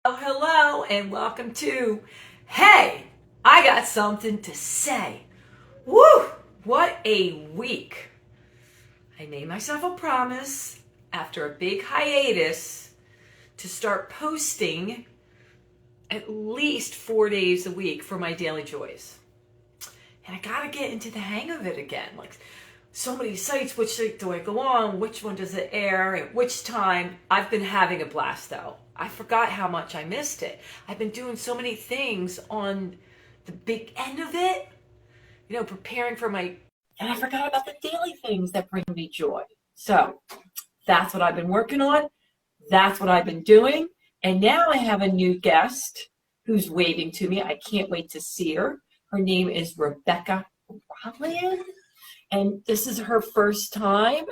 Oh, hello, and welcome to Hey, I Got Something to Say. Woo! What a week. I made myself a promise after a big hiatus to start posting at least 4 days a week for my daily joys. And I gotta get into the hang of it again. Like so many sites, which site do I go on? Which one does it air? At which time? I've been having a blast though. I forgot how much I missed it. I've been doing so many things on the big end of it, preparing for and I forgot about the daily things that bring me joy. So that's what I've been working on. That's what I've been doing. And now I have a new guest who's waving to me. I can't wait to see her. Her name is Rebecca Rolland. And this is her first time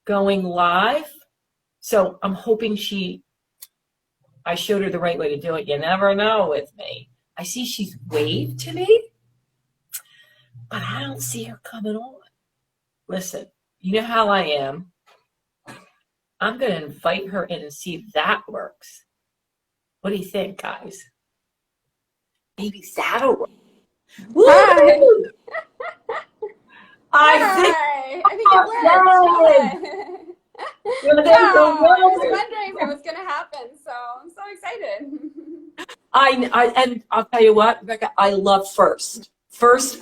going live. So I'm hoping I showed her the right way to do it. You never know with me. I see she's waved to me, but I don't see her coming on. Listen, you know how I am. I'm going to invite her in and see if that works. What do you think, guys? Maybe that'll work. Hi. Woo! I think it worked. Wow, I was wondering if it was going to happen, so I'm so excited. And I'll tell you what, Rebecca, I love first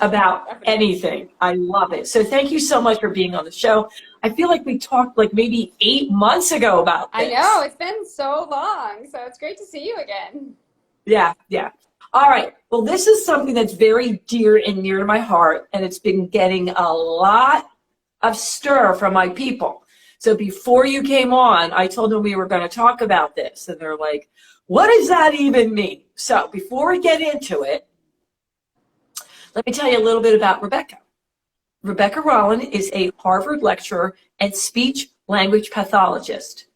about Definitely. anything. I love it. So thank you so much for being on the show. I feel like we talked like maybe 8 months ago about this. I know, it's been so long, so it's great to see you again. Yeah. All right. Well, this is something that's very dear and near to my heart, and it's been getting a lot of stir from my people. So before you came on, I told them we were going to talk about this, and they're like, what does that even mean? So before we get into it, let me tell you a little bit about Rebecca. Rebecca Rolland is a Harvard lecturer and speech language pathologist.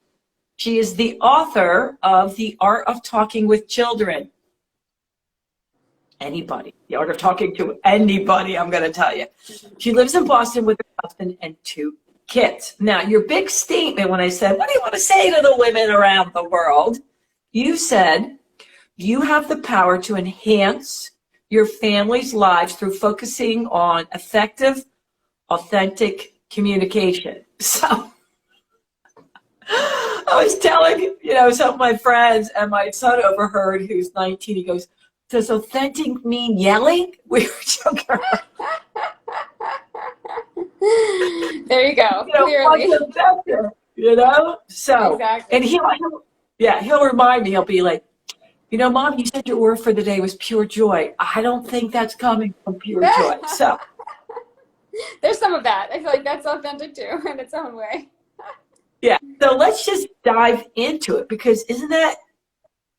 She is the author of The Art of Talking with Children. Anybody. The art of talking to anybody, I'm going to tell you. She lives in Boston with her husband and 2 kids. Now, your big statement when I said, what do you want to say to the women around the world? You said, you have the power to enhance your family's lives through focusing on effective, authentic communication. So I was telling, some of my friends, and my son overheard, who's 19, he goes, does authentic mean yelling? We were joking around. There you go, clearly. So, exactly. And he'll remind me, he'll be like, Mom, you said your word for the day was pure joy. I don't think that's coming from pure joy. So there's some of that. I feel like that's authentic too, in its own way. Yeah. So let's just dive into it, because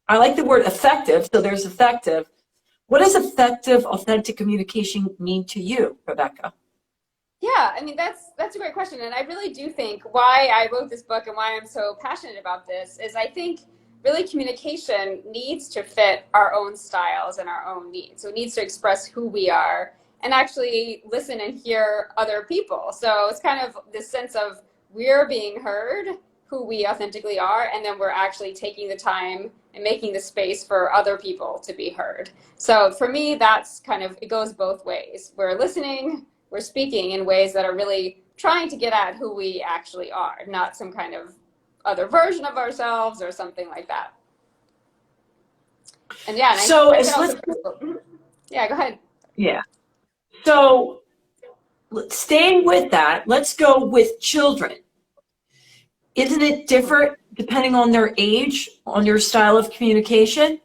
I like the word effective. So there's effective. What does effective, authentic communication mean to you, Rebecca? Yeah, I mean, that's a great question. And I really do think why I wrote this book and why I'm so passionate about this is I think really communication needs to fit our own styles and our own needs. So it needs to express who we are and actually listen and hear other people. So it's kind of this sense of we're being heard, who we authentically are, and then we're actually taking the time and making the space for other people to be heard. So for me, that's it goes both ways. We're listening, we're speaking in ways that are really trying to get at who we actually are, not some kind of other version of ourselves or something like that. And yeah, yeah, go ahead. Yeah. So staying with that, let's go with children. Isn't it different depending on their age, on your style of communication?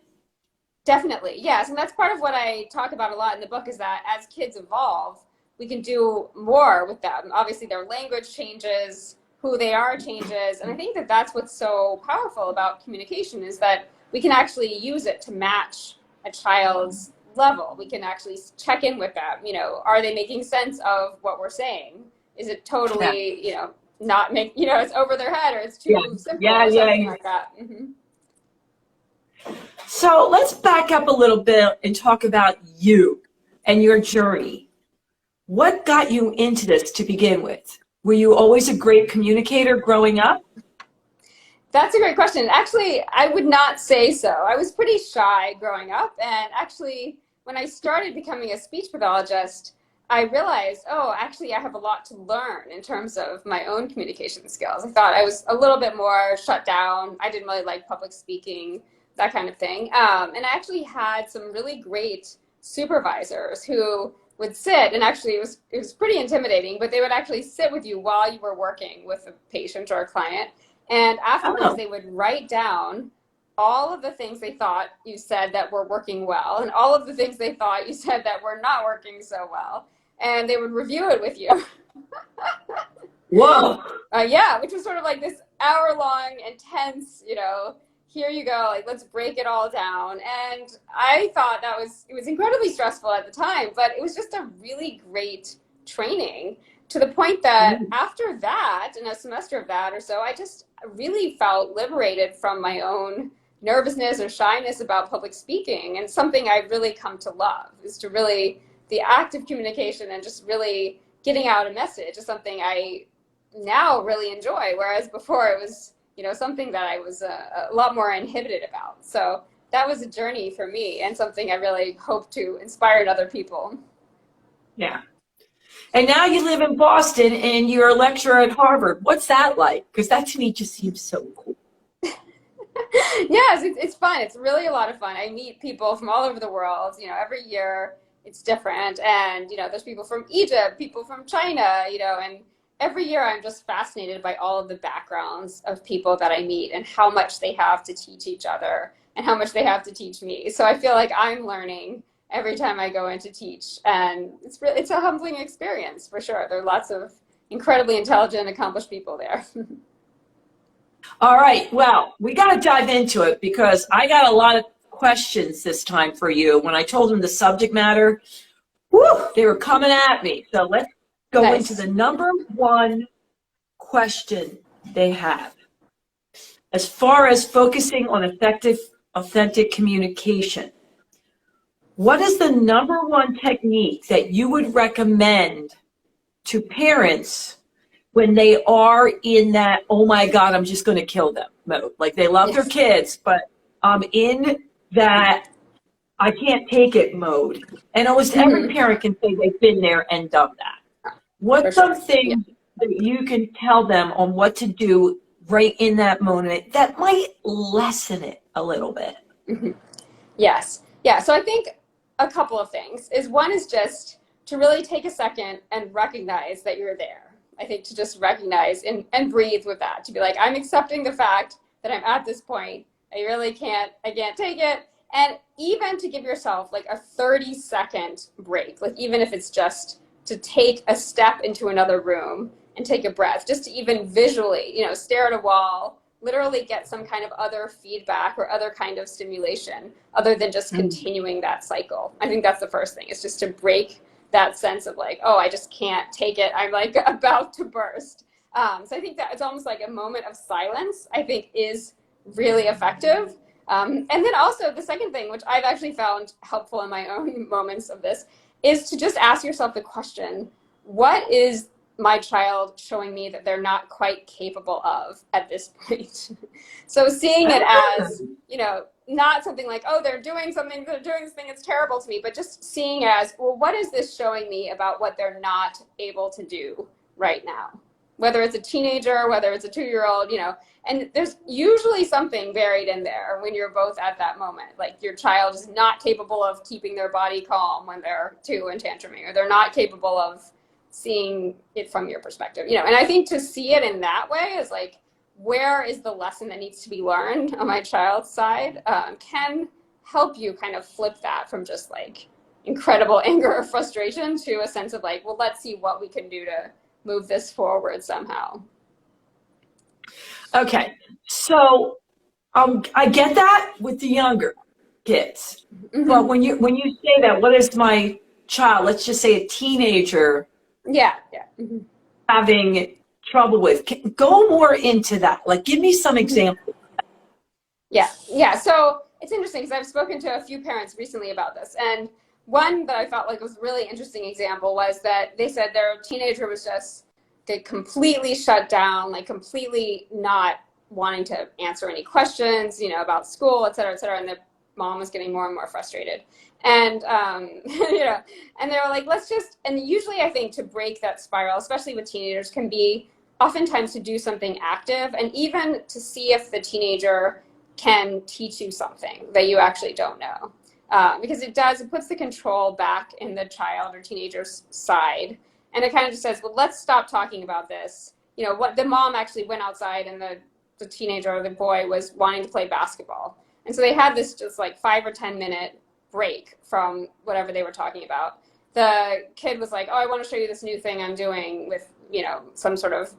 Definitely, yes. And that's part of what I talk about a lot in the book is that as kids evolve, we can do more with them. Obviously, their language changes, who they are changes. And I think that that's what's so powerful about communication is that we can actually use it to match a child's level. We can actually check in with them. Are they making sense of what we're saying? Is it totally, not make, it's over their head or it's too simple or something like that. Mm-hmm. So let's back up a little bit and talk about you and your journey. What got you into this to begin with? Were you always a great communicator growing up? That's a great question. Actually, I would not say so. I was pretty shy growing up. And actually, when I started becoming a speech pathologist, I realized, oh, actually, I have a lot to learn in terms of my own communication skills. I thought I was a little bit more shut down. I didn't really like public speaking, that kind of thing. And I actually had some really great supervisors who would sit, and actually it was pretty intimidating, but they would actually sit with you while you were working with a patient or a client. And afterwards, Oh, they would write down all of the things they thought you said that were working well, and all of the things they thought you said that were not working so well. And they would review it with you. whoa. Yeah, which was sort of like this hour-long, intense, here you go, like let's break it all down. And I thought it was incredibly stressful at the time, but it was just a really great training, to the point that after that, in a semester of that or so, I just really felt liberated from my own nervousness or shyness about public speaking. And something I've really come to love is to really, the act of communication and just really getting out a message is something I now really enjoy, whereas before it was, something that I was a lot more inhibited about. So that was a journey for me, and something I really hope to inspire in other people. Yeah. And now you live in Boston and you're a lecturer at Harvard. What's that like? Because that to me just seems so cool. Yes, it's fun. It's really a lot of fun. I meet people from all over the world. Every year it's different. And, there's people from Egypt, people from China, and every year I'm just fascinated by all of the backgrounds of people that I meet and how much they have to teach each other and how much they have to teach me. So I feel like I'm learning every time I go in to teach. And it's a humbling experience for sure. There are lots of incredibly intelligent, accomplished people there. All right. Well, we got to dive into it because I got a lot of questions this time for you. When I told them the subject matter, whew, they were coming at me. So let's go Nice. into the number one question they have. As far as focusing on effective, authentic communication, what is the number one technique that you would recommend to parents when they are in that, oh my God, I'm just going to kill them mode? Like they love their Yes. kids, but I'm in that I can't take it mode. And almost every Mm-hmm. parent can say they've been there and done that. For What's sure. Yeah. something that you can tell them on what to do right in that moment that might lessen it a little bit? Mm-hmm. Yes. Yeah. So I think a couple of things is, one is just to really take a second and recognize that you're there. I think to just recognize and breathe with that, to be like, I'm accepting the fact that I'm at this point. I can't take it. And even to give yourself like a 30-second break, like even if it's just to take a step into another room and take a breath, just to even visually, stare at a wall, literally get some kind of other feedback or other kind of stimulation other than just continuing that cycle. I think that's the first thing, is just to break that sense of like, oh, I just can't take it. I'm like about to burst. So I think that it's almost like a moment of silence, I think, is really effective. And then also the second thing, which I've actually found helpful in my own moments of this, is to just ask yourself the question, what is my child showing me that they're not quite capable of at this point? So seeing it as, not something like, oh, they're doing this thing, it's terrible to me, but just seeing as, well, what is this showing me about what they're not able to do right now? Whether it's a teenager, whether it's a 2-year-old, and there's usually something buried in there when you're both at that moment. Like your child is not capable of keeping their body calm when they're 2 and tantruming, or they're not capable of seeing it from your perspective, and I think to see it in that way is like, where is the lesson that needs to be learned on my child's side, can help you kind of flip that from just like incredible anger or frustration to a sense of like, well, let's see what we can do to move this forward somehow. Okay, so I get that with the younger kids, but when you say that, what is my child, let's just say a teenager, Yeah. having trouble with? Go more into that. Like, give me some examples. Yeah. So it's interesting because I've spoken to a few parents recently about this, and one that I felt like was a really interesting example was that they said their teenager was just completely shut down, like completely not wanting to answer any questions, about school, et cetera, and the mom was getting more and more frustrated. And, and they were like, and usually I think to break that spiral, especially with teenagers, can be oftentimes to do something active and even to see if the teenager can teach you something that you actually don't know. Because it puts the control back in the child or teenager's side. And it kind of just says, well, let's stop talking about this. What the mom actually went outside and the teenager or the boy was wanting to play basketball. And so they had this just like 5 or 10 minute break from whatever they were talking about. The kid was like, oh, I want to show you this new thing I'm doing with, some sort of,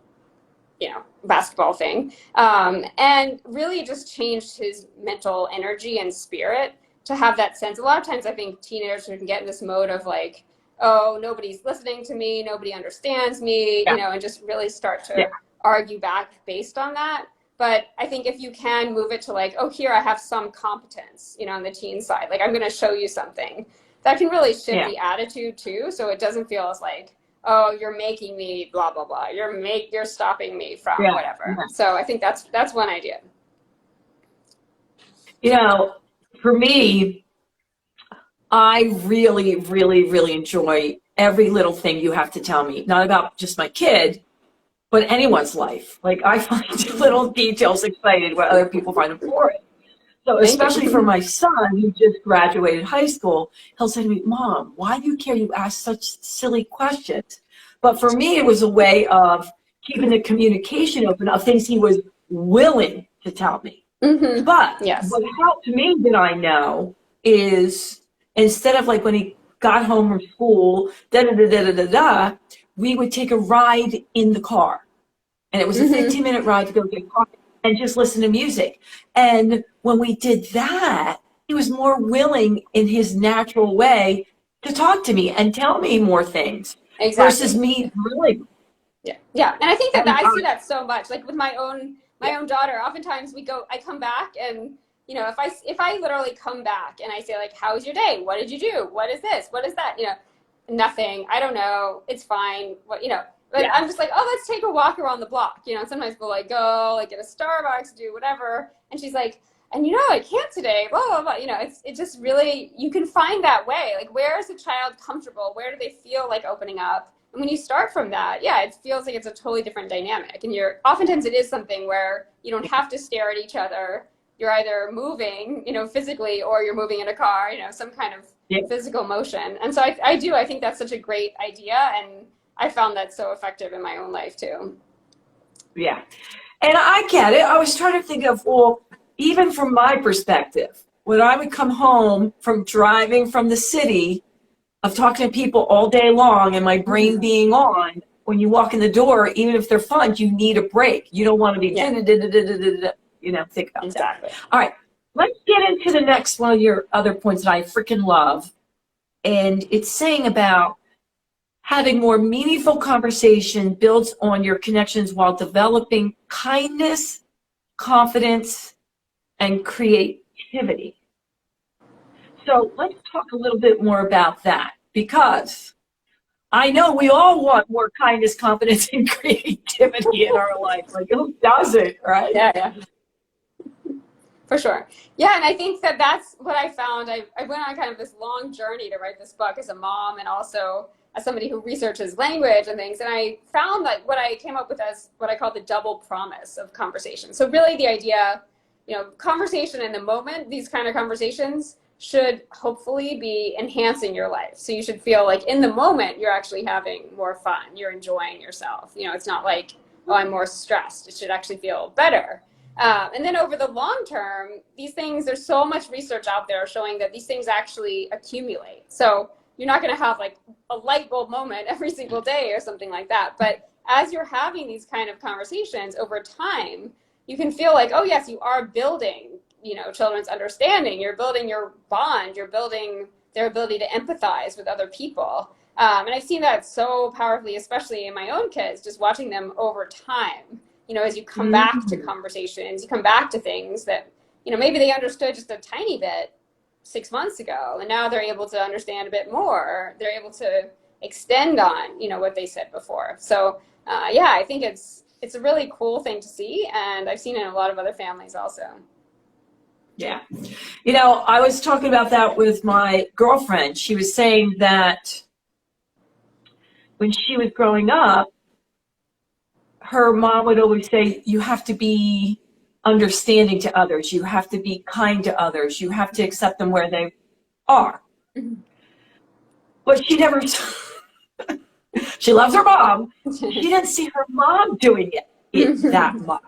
basketball thing. And really just changed his mental energy and spirit to have that sense. A lot of times I think teenagers can get in this mode of like, oh, nobody's listening to me, nobody understands me, and just really start to argue back based on that. But I think if you can move it to like, oh, here I have some competence, on the teen side, like I'm going to show you something, that can really shift the attitude too. So it doesn't feel as like, oh, you're making me blah, blah, blah. You're stopping me from whatever. Yeah. So I think that's one idea. For me, I really, really, really enjoy every little thing you have to tell me, not about just my kid, but anyone's life. Like I find little details exciting what other people find boring. So especially for my son who just graduated high school, he'll say to me, Mom, why do you care you ask such silly questions? But for me, it was a way of keeping the communication open of things he was willing to tell me. Mm-hmm. But what helped me that I know is instead of like when he got home from school, we would take a ride in the car. And it was a 15-minute ride to go get coffee and just listen to music. And when we did that, he was more willing in his natural way to talk to me and tell me more things versus me grilling. Yeah. And I think that I see that so much. Like with my own daughter, oftentimes I come back and, if I literally come back and I say like, how was your day? What did you do? What is this? What is that? Nothing. I don't know. It's fine. But I'm just like, oh, let's take a walk around the block. And sometimes we'll like go like get a Starbucks, do whatever. And she's like, and I can't today, blah, blah, blah. It just really, you can find that way. Like, where is the child comfortable? Where do they feel like opening up? And when you start from that, it feels like it's a totally different dynamic. And oftentimes it is something where you don't have to stare at each other. You're either moving, physically, or you're moving in a car, some kind of physical motion. And so I think that's such a great idea. And I found that so effective in my own life too. Yeah. And I get it. I was trying to think of, well, even from my perspective, when I would come home from driving from the city of talking to people all day long and my brain being on, when you walk in the door, even if they're fun, you need a break. You don't want to be, think about that. All right. Let's get into the next one of your other points that I freaking love. And it's saying about having more meaningful conversation builds on your connections while developing kindness, confidence, and creativity. So let's talk a little bit more about that, because I know we all want more kindness, confidence, and creativity in our life. Like, who doesn't, right? Yeah. For sure. Yeah, and I think that's what I found. I went on kind of this long journey to write this book as a mom and also as somebody who researches language and things. And I found that what I came up with as what I call the double promise of conversation. So really the idea, conversation in the moment, these kind of conversations should hopefully be enhancing your life. So you should feel like in the moment, you're actually having more fun. You're enjoying yourself. It's not like, oh, I'm more stressed. It should actually feel better. And then over the long term, these things, there's so much research out there showing that these things actually accumulate. So you're not going to have like a light bulb moment every single day or something like that. But as you're having these kind of conversations over time, you can feel like, oh, yes, you are building, children's understanding. You're building your bond. You're building their ability to empathize with other people. And I've seen that so powerfully, especially in my own kids, just watching them over time. As you come back to conversations, you come back to things that, maybe they understood just a tiny bit 6 months ago, and now they're able to understand a bit more. They're able to extend on, what they said before. So, I think it's it's a really cool thing to see, and I've seen it in a lot of other families also. Yeah. You know, I was talking about that with my girlfriend. She was saying that when she was growing up, her mom would always say, you have to be understanding to others. You have to be kind to others. You have to accept them where they are. But she never, she loves her mom. She didn't see her mom doing it that much.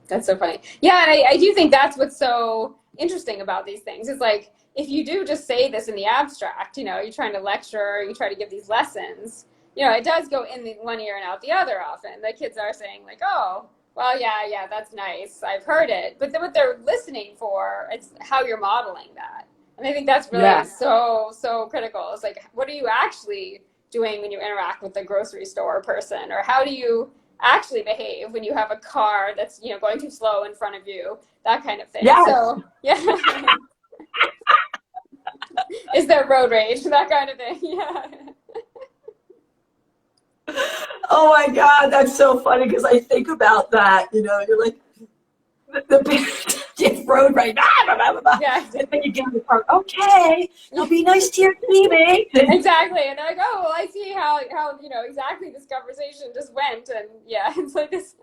That's so funny. Yeah, and I do think that's what's so interesting about these things. It's like, if you do just say this in the abstract, you know, you're trying to lecture, you try to give these lessons, you know, it does go in the one ear and out the other often. The kids are saying like, oh, well, yeah, that's nice. I've heard it. But then what they're listening for, it's how you're modeling that. And I think that's really so critical. It's like, what are you actually doing when you interact with the grocery store person? Or how do you actually behave when you have a car that's, you know, going too slow in front of you, that kind of thing. Yes. So yeah. Is there road rage, that kind of thing? Yeah. Oh my God, that's so funny, because I think about that, you know, you're like, the road rage, Yeah. and then you get in the car, okay, now be nice to your teammates. Exactly. And they're like, oh, well, I see how you know, exactly this conversation just went. And yeah, it's like this.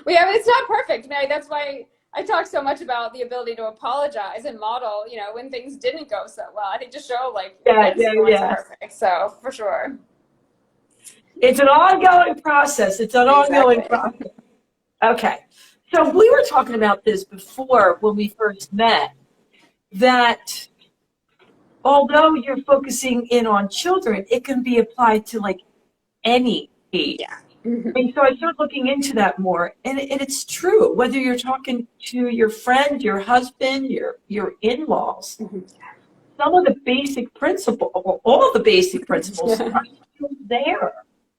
It's not perfect. And that's why I talk so much about the ability to apologize and model, you know, when things didn't go so well. I think to show like, perfect. So for sure. It's an ongoing process. It's an ongoing process. Okay. So we were talking about this before when we first met, that although you're focusing in on children, it can be applied to like any age. Yeah. And so I started looking into that more, and it's true. Whether you're talking to your friend, your husband, your in-laws, some of the basic principles, all of the basic principles are still there.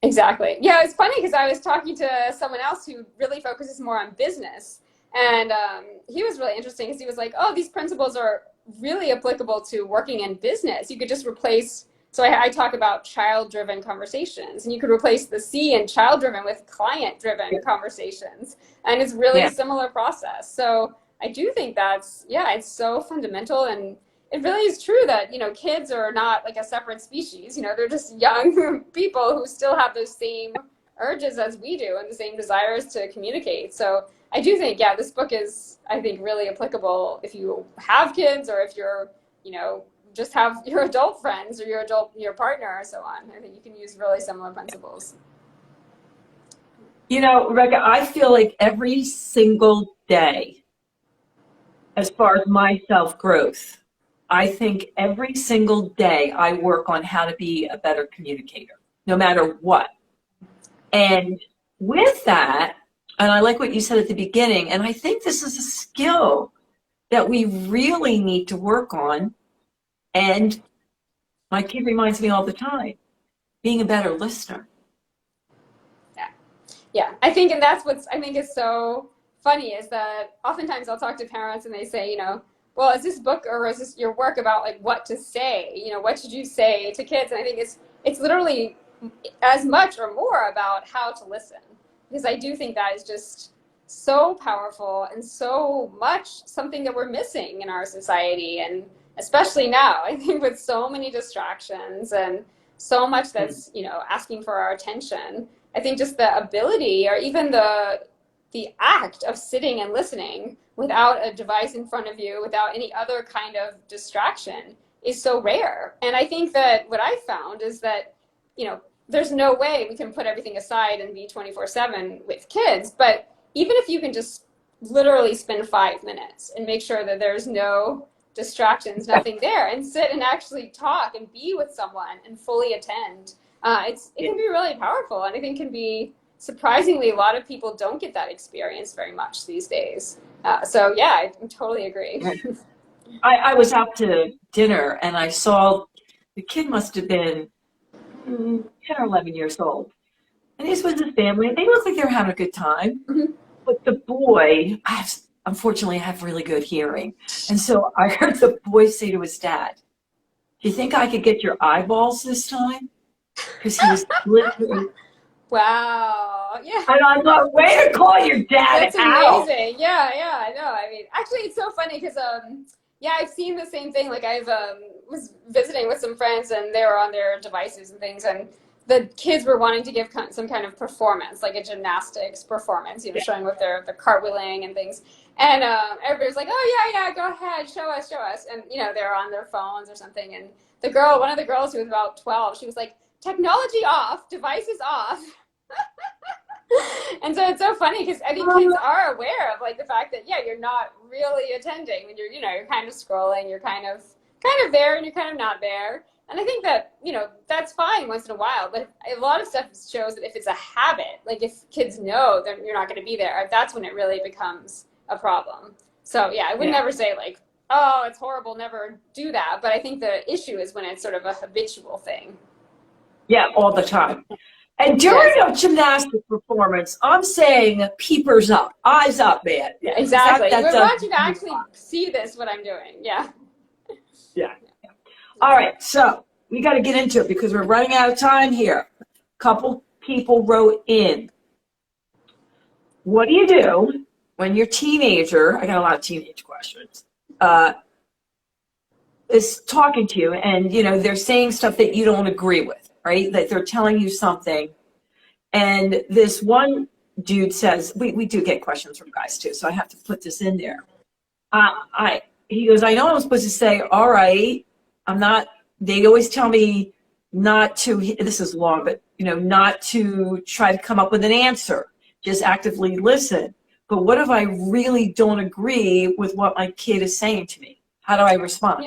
Exactly. Yeah, it's funny because I was talking to someone else who really focuses more on business, and he was really interesting because he was like, oh, these principles are really applicable to working in business. You could just replace, so I talk about child-driven conversations, and you could replace the C in child-driven with client-driven conversations, and it's really a similar process. So I do think that's, it's so fundamental, and it really is true that, you know, kids are not like a separate species. You know, they're just young people who still have those same urges as we do and the same desires to communicate. So I do think, this book is, I think, really applicable if you have kids or if you're, you know, just have your adult friends or your partner or so on. I think you can use really similar principles. You know, Rebecca, I feel like every single day, as far as my self-growth, I think every single day I work on how to be a better communicator, no matter what. And with that, and I like what you said at the beginning, and I think this is a skill that we really need to work on. And my kid reminds me all the time, being a better listener. Yeah, I think, and that's what's, I think is so funny, is that oftentimes I'll talk to parents and they say, you know, well, is this book or is this your work about like what to say? You know, what should you say to kids? And I think it's literally as much or more about how to listen, because I do think that is just so powerful and so much something that we're missing in our society, and especially now, I think with so many distractions and so much that's, you know, asking for our attention. I think just the ability, or even the act of sitting and listening without a device in front of you, without any other kind of distraction, is so rare. And I think that what I found is that, you know, there's no way we can put everything aside and be 24/7 with kids, but even if you can just literally spend 5 minutes and make sure that there's no distractions, nothing there, and sit and actually talk and be with someone and fully attend, it can be really powerful. And I think can be, surprisingly, a lot of people don't get that experience very much these days. So yeah, I totally agree. I was out to dinner and I saw the kid must have been 10 or 11 years old. And he's with his family. They look like they were having a good time. Mm-hmm. But the boy, unfortunately, I have really good hearing. And so I heard the boy say to his dad, "Do you think I could get your eyeballs this time?" Because he was literally Wow. Yeah. And I thought, way to call your dad That's out. amazing. Yeah, yeah, I know. I mean, actually, it's so funny because, yeah, I've seen the same thing. Like, I've was visiting with some friends, and they were on their devices and things, and the kids were wanting to give some kind of performance, like a gymnastics performance, you know, Yeah. showing with their cartwheeling and things. And everybody was like, "Oh yeah, yeah, go ahead, show us, show us." And you know, they're on their phones or something. And the girl, one of the girls who was about 12, she was like, "Technology off, devices off." And so it's so funny because I think kids are aware of like the fact that, yeah, you're not really attending when you're, you know, you're kind of scrolling, you're kind of there and you're kind of not there. And I think that, you know, that's fine once in a while, but a lot of stuff shows that if it's a habit, like if kids know that you're not going to be there, that's when it really becomes a problem. So yeah, I would never say like, oh, it's horrible, never do that. But I think the issue is when it's sort of a habitual thing. Yeah, all the time. And during a gymnastic performance, I'm saying peepers up, eyes up, man. Yeah, exactly. That We does want you to actually see this, what I'm doing. Yeah. Yeah. All right, so we got to get into it because we're running out of time here. A couple people wrote in. What do you do when your teenager, I got a lot of teenage questions, is talking to you and, you know, they're saying stuff that you don't agree with, right? That they're telling you something. And this one dude says, we do get questions from guys too, so I have to put this in there. He goes, I know I'm supposed to say, all right, I'm not, they always tell me not to, this is long, but, you know, not to try to come up with an answer, just actively listen. But what if I really don't agree with what my kid is saying to me? How do I respond?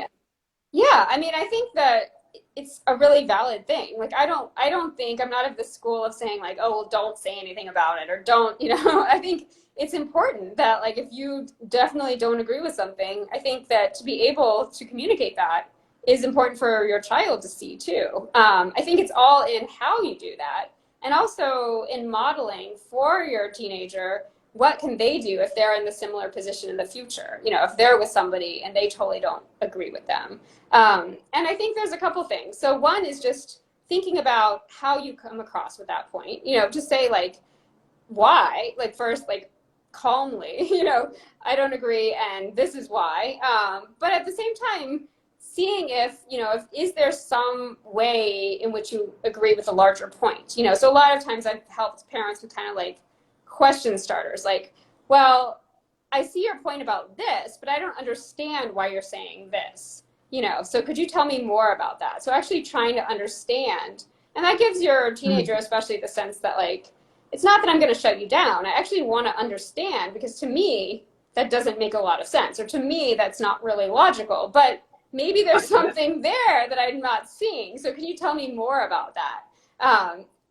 Yeah, I mean, I think that it's a really valid thing. Like, I don't think, I'm not of the school of saying like, oh, well, don't say anything about it or don't, you know, I think it's important that like, if you definitely don't agree with something, I think that to be able to communicate that is important for your child to see too. I think it's all in how you do that. And also in modeling for your teenager, what can they do if they're in the similar position in the future? You know, if they're with somebody and they totally don't agree with them. And I think there's a couple things. So one is just thinking about how you come across with that point. You know, just say like, why? Like first, like calmly, you know, I don't agree and this is why. But at the same time, seeing if, you know, is there some way in which you agree with a larger point? You know, so a lot of times I've helped parents with kind of like question starters, like, well, I see your point about this, but I don't understand why you're saying this. You know, so could you tell me more about that? So actually trying to understand, and that gives your teenager especially the sense that like, it's not that I'm going to shut you down. I actually want to understand because to me, that doesn't make a lot of sense. Or to me, that's not really logical, but maybe there's something there that I'm not seeing. So can you tell me more about that?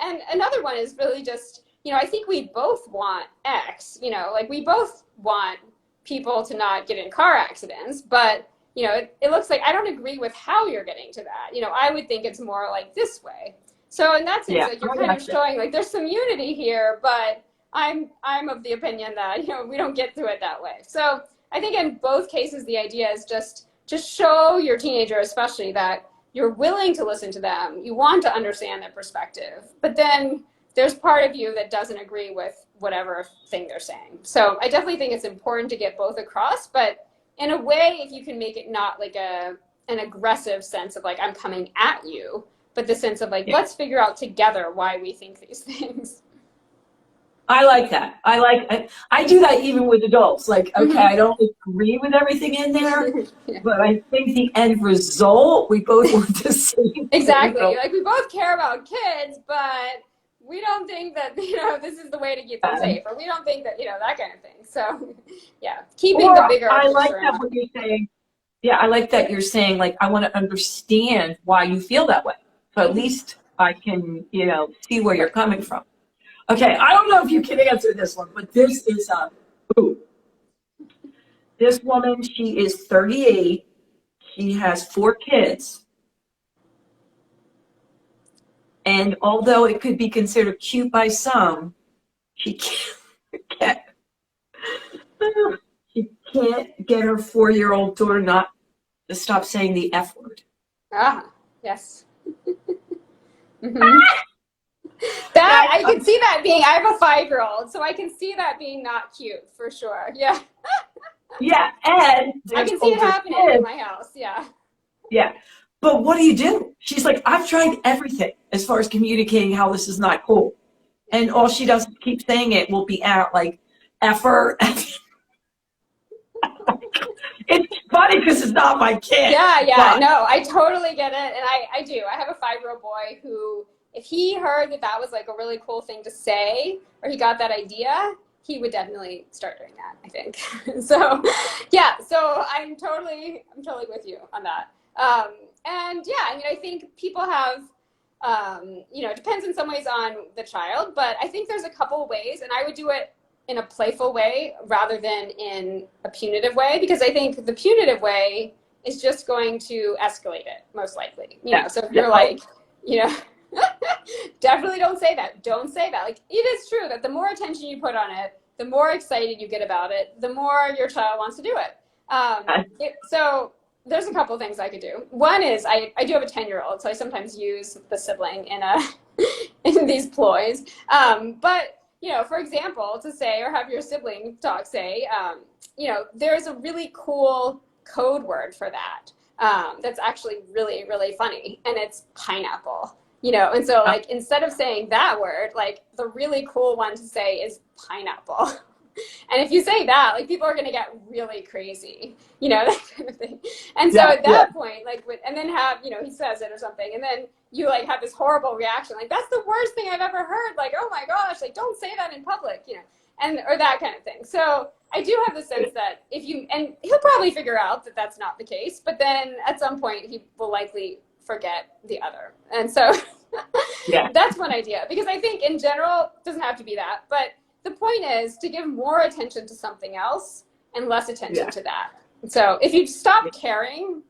And another one is really just, you know, I think we both want X, you know, like we both want people to not get in car accidents, but you know, it looks like I don't agree with how you're getting to that. You know, I would think it's more like this way. So in that sense, like you're kind of showing like there's some unity here, but I'm of the opinion that, you know, we don't get to it that way. So I think in both cases, the idea is just show your teenager, especially, that you're willing to listen to them. You want to understand their perspective, but then there's part of you that doesn't agree with whatever thing they're saying. So I definitely think it's important to get both across, but in a way, if you can make it not like an aggressive sense of like, I'm coming at you, but the sense of like, let's figure out together why we think these things. I like that. I do that even with adults. Like, okay, I don't agree with everything in there, but I think the end result, we both want to see. Exactly. Like we both care about kids, but we don't think that, you know, this is the way to keep them safe, or we don't think that, you know, that kind of thing. So yeah, keeping the bigger I picture like that what you're saying. Yeah, I like that you're saying, like, I want to understand why you feel that way. So at least I can, you know, see where you're coming from. Okay, I don't know if you can answer this one, but this is, this woman, she is 38. She has 4 kids. And although it could be considered cute by some, she can't get her 4-year-old daughter not to stop saying the F word. Ah, yes. That I can see that being. I have a 5-year-old, so I can see that being not cute for sure. Yeah, Yeah, and I there's can see it older happening in kids. my house. Yeah. Yeah. But what do you do? She's like, I've tried everything as far as communicating how this is not cool. And all she does is keep saying it will be out like effer. It's funny because it's not my kid. Yeah, yeah, But no, I totally get it. And I do. I have a 5-year-old boy who, if he heard that that was like a really cool thing to say, or he got that idea, he would definitely start doing that, I think. So, yeah, so I'm totally with you on that. And yeah, I mean, I think people have, it depends in some ways on the child, but I think there's a couple ways, and I would do it in a playful way rather than in a punitive way, because I think the punitive way is just going to escalate it most likely. So if you're like, you know, definitely don't say that. Don't say that. Like, it is true that the more attention you put on it, the more excited you get about it, the more your child wants to do it. So there's a couple things I could do. One is I do have a 10-year-old, so I sometimes use the sibling in these ploys. But for example, to say, or have your sibling say, there's a really cool code word for that. That's actually really, really funny. And it's pineapple, and so like, instead of saying that word, like the really cool one to say is pineapple. And if you say that, like, people are going to get really crazy, that kind of thing. And so at that point, like, and then have, he says it or something, and then you like have this horrible reaction, like, that's the worst thing I've ever heard. Like, oh my gosh, like, don't say that in public, or that kind of thing. So I do have the sense that and he'll probably figure out that that's not the case, but then at some point he will likely forget the other. And so that's one idea, because I think in general, it doesn't have to be that, but the point is to give more attention to something else and less attention to that. So if you stop caring,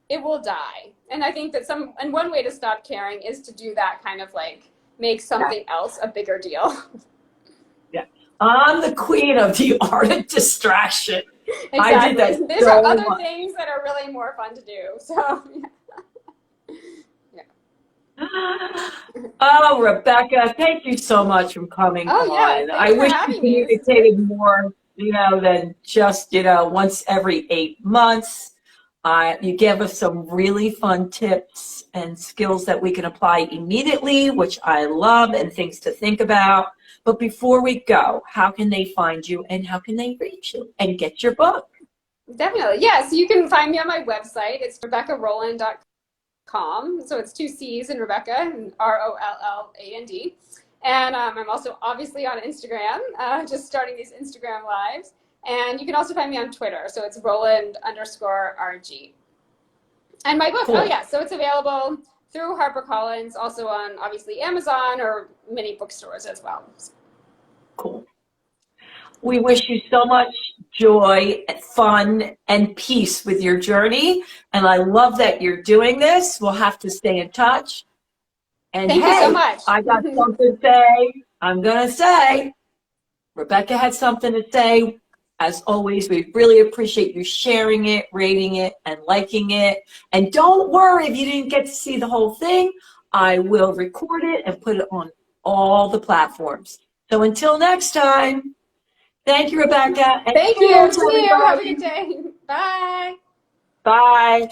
it will die. And I think that one way to stop caring is to do that kind of like, make something else a bigger deal. Yeah. I'm the queen of the art of distraction. Exactly. I did that. There's other things that are really more fun to do. So Oh, Rebecca, thank you so much for coming on. Thanks I wish for you having me. communicated more, than just, once every 8 months. You gave us some really fun tips and skills that we can apply immediately, which I love, and things to think about. But before we go, how can they find you and how can they reach you and get your book? Definitely. Yeah, so you can find me on my website. It's RebeccaRolland.com. So it's 2 C's in Rebecca, and Rolland. And I'm also obviously on Instagram, just starting these Instagram lives. And you can also find me on Twitter. So it's Rolland_RG. And my book, so it's available through HarperCollins, also on obviously Amazon or many bookstores as well. Cool. We wish you so much joy, fun, and peace with your journey. And I love that you're doing this. We'll have to stay in touch. And Thank you so much. I got something to say. I'm going to say, Rebecca had something to say. As always, we really appreciate you sharing it, rating it, and liking it. And don't worry if you didn't get to see the whole thing. I will record it and put it on all the platforms. So until next time, thank you, Rebecca. Thank you. See you. Have a good day. Bye. Bye.